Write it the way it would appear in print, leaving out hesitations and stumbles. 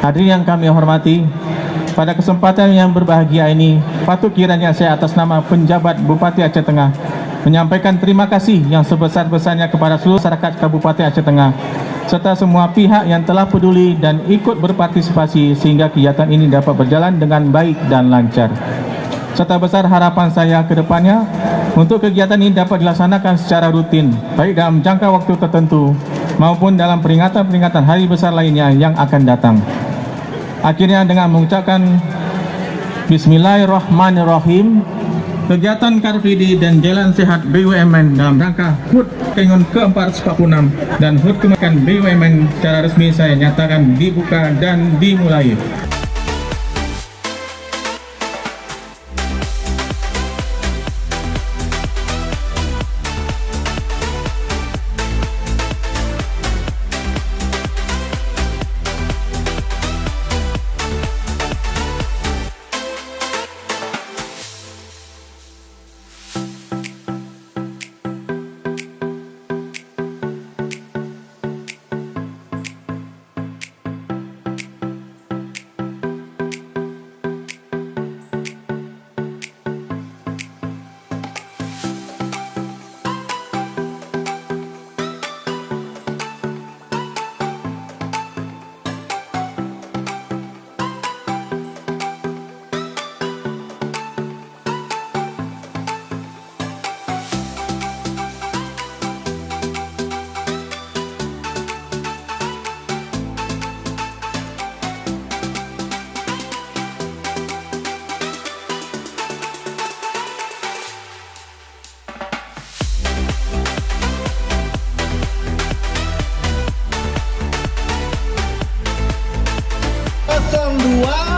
Hadirin yang kami hormati, pada kesempatan yang berbahagia ini, patut kiranya saya atas nama penjabat Bupati Aceh Tengah menyampaikan terima kasih yang sebesar-besarnya kepada seluruh masyarakat Kabupaten Aceh Tengah serta semua pihak yang telah peduli dan ikut berpartisipasi sehingga kegiatan ini dapat berjalan dengan baik dan lancar. Serta besar harapan saya ke depannya untuk kegiatan ini dapat dilaksanakan secara rutin, baik dalam jangka waktu tertentu maupun dalam peringatan-peringatan hari besar lainnya yang akan datang. Akhirnya dengan mengucapkan Bismillahirrahmanirrahim, kegiatan Car Free Day dan Jalan Sehat BUMN dalam rangka HUT Kengon ke-446 dan HUT Kemerdekaan BUMN secara resmi saya nyatakan dibuka dan dimulai. Dua